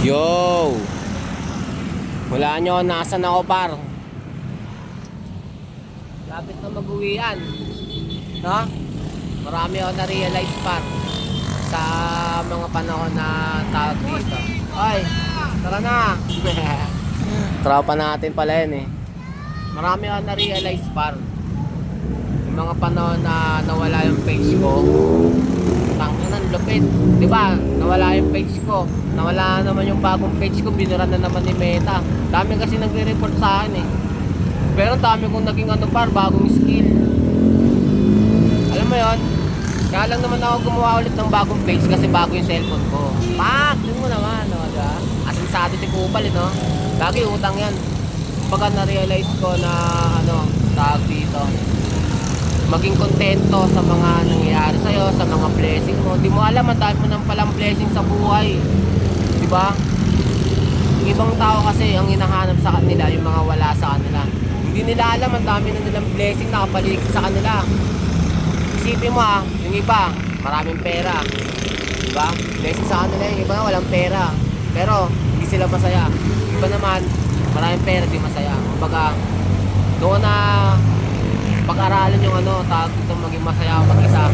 Yo! Wala nyo, nasan ako par? Lapit na mag-uwian. No? Marami ako na-realize par sa mga panahon na tawag dito. Ay, tara na! Tropa natin pala yun eh. Marami ako na-realize par. Yung mga panahon na nawala yung page ko. Tangina ng lupit. Diba? Nawala yung page ko. Nawala naman yung bagong page ko. Binura na naman ni Meta. Dami kasi nagre-report sa akin eh. Pero dami kong naging par, bagong skill. Alam mo yon? Kaya lang naman ako gumawa ulit ng bagong page kasi bago yung cellphone ko. Pak! Yun mo naman. No? Diba? Asinsado si Kupal no? Lagi utang yan. Pagka na-realize ko na tawag dito, maging kontento sa mga nangyayari sa'yo, sa mga blessing mo. Di mo alam, ang dami mo nang palang blessing sa buhay. Diba? Yung ibang tao kasi, ang hinahanap sa kanila, yung mga wala sa kanila. Hindi nila alam, ang dami na nilang blessing nakapaligid sa kanila. Isipin mo yung iba, maraming pera. Diba? Blessing sa kanila, yung iba walang pera. Pero, hindi sila masaya. Yung iba naman, maraming pera, di masaya. Kumbaga, doon na pag-aralan yung tawag dito maging masaya mag-isa.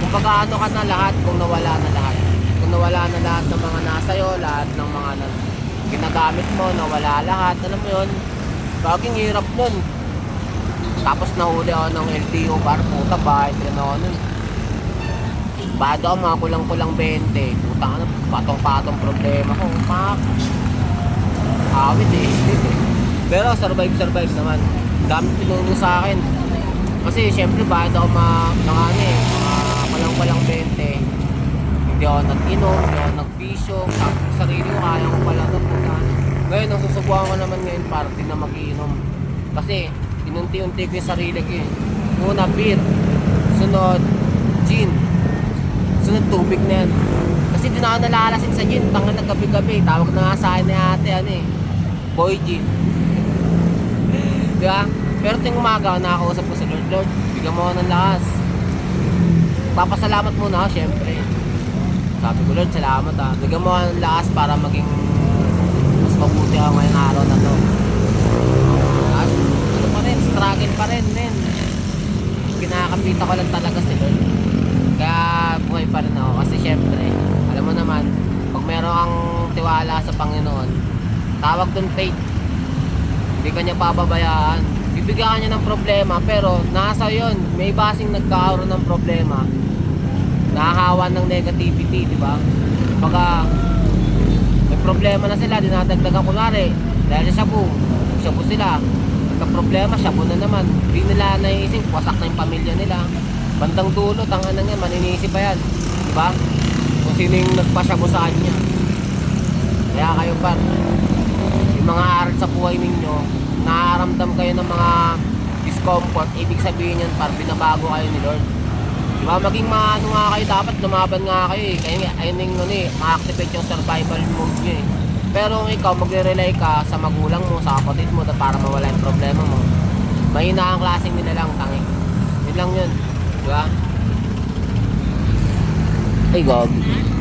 Kung pag-ano ka na lahat, kung nawala na lahat. Kung nawala na lahat ng mga nasayo, lahat ng mga ginagamit mo, nawala lahat. Alam mo yun, baging hirap nun. Tapos nahuli ako ng LTO, para puta ba, hindi na ako nun. Bado ako mga kulang-kulang 20. Puta ka na, patong-patong problema ko. Pak! Awit eh. Pero survive naman. Dami pinunong sa akin. Kasi syempre bakit ako mga palang 20. Hindi ako nag-inom, hindi ako nag-bisyo. Sabi ko sarili ko, kaya ko pala ito. Ngayon, ang susubukan ko naman ngayon party na mag-iinom. Kasi inunti-unti ko yung sarili ko eh. Una beer, sunod gin, sunod tubig na yan. Kasi di na ako nalalasin sa gin. Tangan na gabi-gabi. Tawag na nga sa akin ni ate Boy gin. Diba? Pero ting umaga, nakakausap ko si Lord, bigyan mo ako ng lakas. Papasalamat muna ako, syempre. Sabi ko, Lord, salamat bigyan mo ako ng lakas para maging mas mabuti ako ngayong araw na to. Tapos, pa rin, struggle pa rin, men. Kinakapita ko lang talaga si Lord. Kaya buhay pa rin ako. Kasi syempre, alam mo naman, pag meron kang tiwala sa Panginoon, tawag dun faith. Hindi ka niya pababayaan. Bibigyan ka niya ng problema, pero nasa yon, may basing nagkakaroon ng problema, nahahawa ng negativity, di ba? Pagka may problema na sila, dinadagdagan kunwari dahil sa shabu sila, nagka-problema, shabu na naman, hindi nila naiisip, wasak na yung pamilya nila. Bandang dulo, tangan na nga, maninisip pa yan, di ba? Kung sino yung nagpa-shabu sa kanya. Kaya kayo par, yung mga aral sa buhay ninyo, nakaramdam kayo ng mga discomfort, ibig sabihin yan par, binabago kayo ni Lord. Diba? Maging nga kayo, dapat lumaban nga kayo eh. Kaya nga, ayun yung ma-activate yung survival mode nyo eh. Pero kung ikaw, magre-rely ka sa magulang mo, sa kapatid mo, para mawala yung problema mo, mahina ang klaseng nila lang, tangi. Yun lang yun. Diba? Ay, gog.